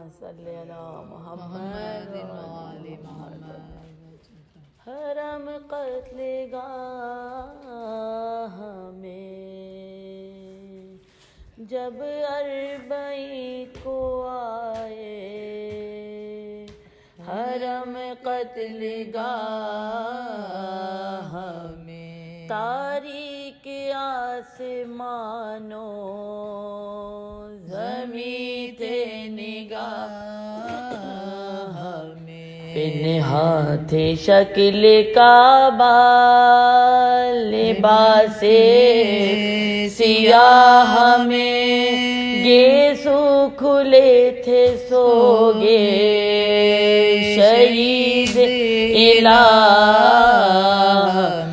صلی علی محمد وآل محمد۔ حرم قتل گاہ میں جب اربعین کو آئے، حرم قتل گاہ میں تاریک آسمانوں زمین تھے نگاہ میں، پنہاں تھے شکل کعبہ لباس سیاہ میں، گیسو کھلے تھے سوگے شہید الہ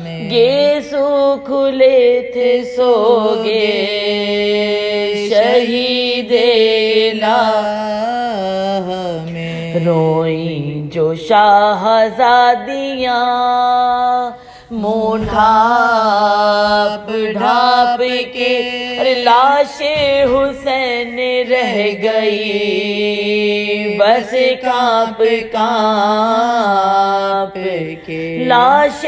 میں، گیسو کھلے تھے سوگے شہید الہ میں، روئیں جو شاہزادیاں منہ ڈھانپ ڈھانپ کے، لاش حسین رہ گئی بس کانپ کانپ کے، لاش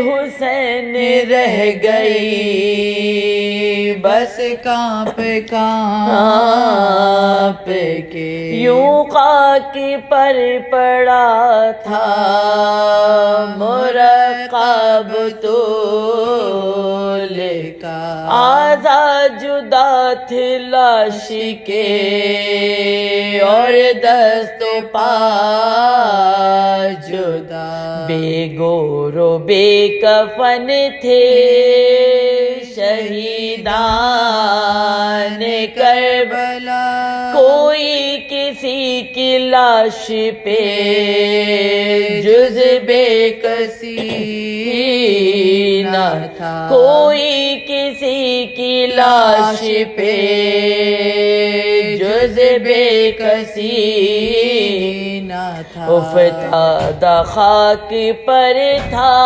حسین رہ گئی بس کانپ کانپ کے، یوں خاک پر پڑا تھا مرقب طول کا، آزاد جدا تھے لاش کے اور دست و پا جدا، بے گور و بے کفن تھے شہیدان کربلا، کوئی کسی کی لاش پہ جز بے کسی نہ تھا، کوئی کسی کی لاش پہ جز بے کسی نہ تھا، افتادہ خاک پر تھا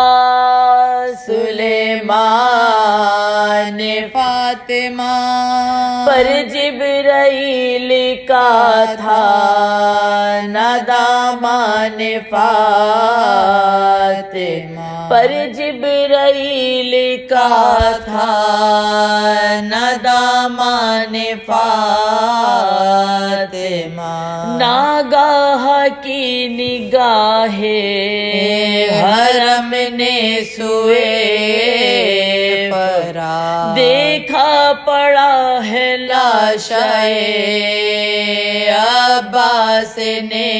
سلیمان فاطمہ، پر جبرائیل کا تھا نہ دامان فاطمہ، پر جبرائیل کا تھا نہ دامان فاطمہ، ناگاہ کی نگاہ حرم نے سوئے فرا، دیکھا پڑا ہے لاشائے عباس نے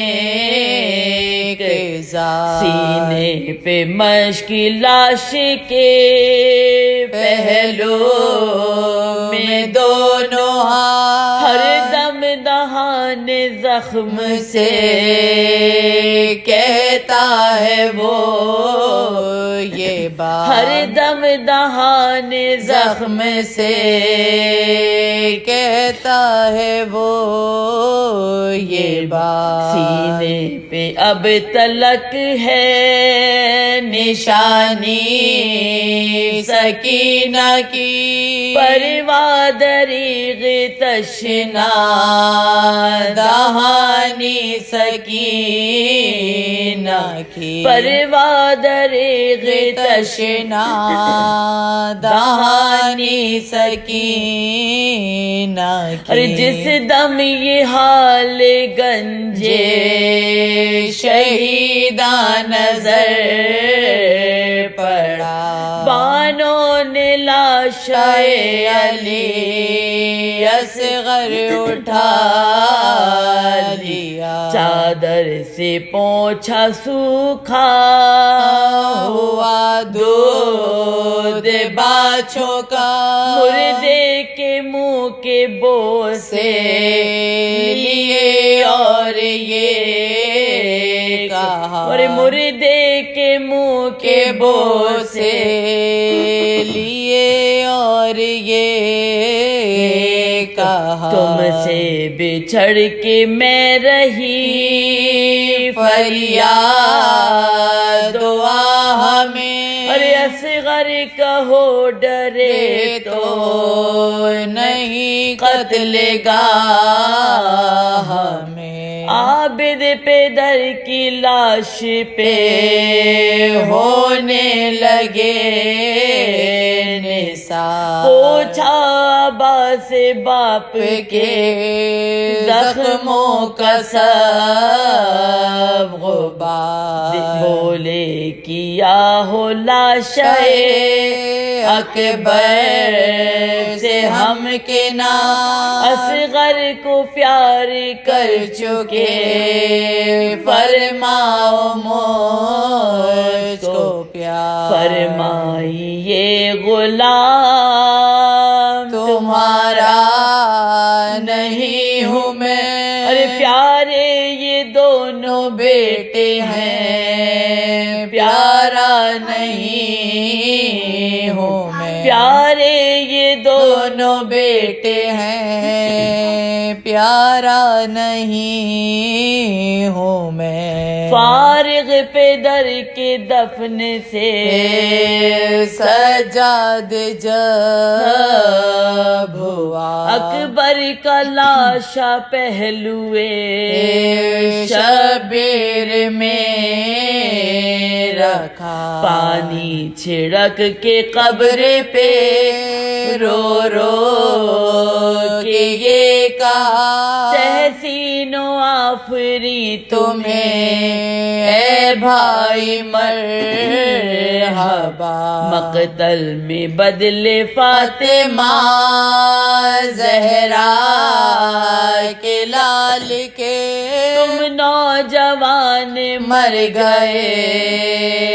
سینے پہ مشک لاش کے پہلو میں دونوں ہاتھ، ہر دم دہان زخم سے کہتا ہے وہ یہ بات، ہر دم دہان زخم سے کہتا ہے وہ یہ بات، سینے پہ اب تلک ہے نشانی سکینہ کی، پرواہ دریغ تشنا دہانی سکینہ کی، پرواہ دریغ تشنا دہانی سکینہ کی، جس دم یہ حال گنجے شہیدان نظر پڑا، بانوں نے لاشائے علی اصغر اٹھا لیا، چادر سے پوچھا سوکھا ہوا دودھ باچھوں کا، مردے کے منہ کے بوسے لیے اور یہ کہا، اور مردے کے منہ کے بوسے لیے اور یہ کہا، تم سے بچھڑ کے میں رہی فریاد دعا ہمیں، ارے اصغر کہو ڈرے تو نہیں قتل گاہ میں، عابد پہ در کی لاش پہ ہونے لگے نثار، پوچھا عباس باپ کے زخموں کا سب غبار، بولے کیا ہو لاشے اکبر سے ہم کے نام، اصغر کو پیار کر چکے فرماؤ مجھ کو پیار، فرمائیے غلام تمہارا نہیں ہوں میں، ارے پیارے یہ دونوں بیٹے ہیں پیارا نہیں ہوں میں، پیارے یہ دونوں بیٹے ہیں پیارا نہیں ہوں میں، فارغ پہ در کے دفن سے سجاد جب ہوا، اکبر کا لاشا پہلوئے شبیر میں رکھا، پانی چھڑک کے قبر پہ رو رو کے یہ کہا، تحسین و آفری تمہیں اے بھائی مرحبا، مقتل میں بدلے فاطمہ زہرا کے لال کے تم نوجوان مر گئے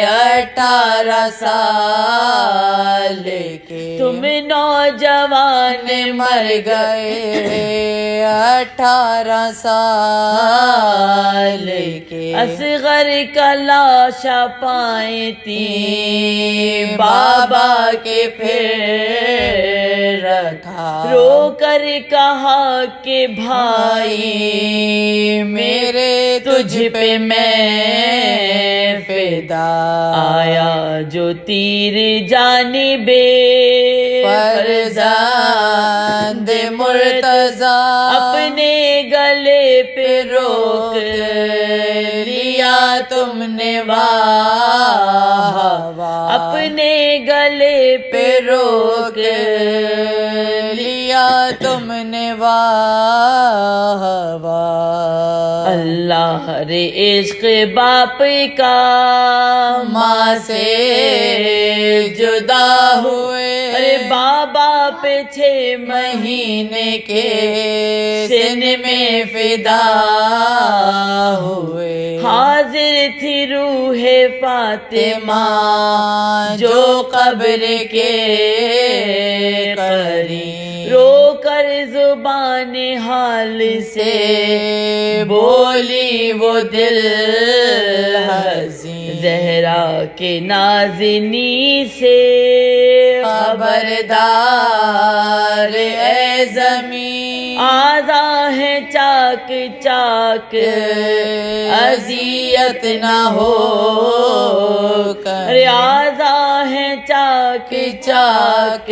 18 سال کے، تم نوجوان مر گئے 18 سال کے، اصغر کا لاشا پائیں تھی بابا کے پھر رکھا، رو کر کہا کہ بھائی میرے تجھ پہ میں فدا، آیا جو تیر جانب فرزند مرتضیٰ، اپنے گلے پہ روک لیا تم نے واہ واہ، اپنے گلے پہ روک لیا تم نے واہ واہ، اللہ رے عشق باپ کا ماں سے جدا ہوئے، ارے بابا پہ 6 مہینے کے سن میں فدا ہوئے، حاضر تھی روح فاطمہ جو قبر کے قریب، رو کر زبان حال سے بولی وہ دل حزین، زہرا کے نازنی سے خبردار اے زمین، آزا ہے چاک چاک اذیت نہ ہو ارے آزا ہے چاک چاک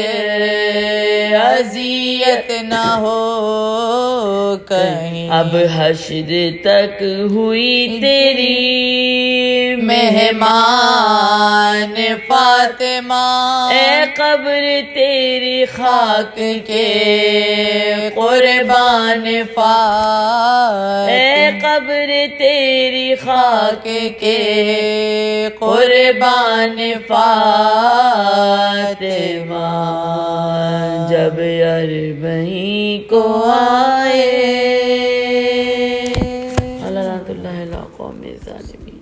اذیت نہ ہو کہیں، اب حشر تک ہوئی تیری مہمان فاطمہ، اے قبر تیری خاک کے قربان فاطمہ، اے قبر تیری خاک کے قربان فاطمہ، جب اربعین کو آئے اللہ قوم ظالمین.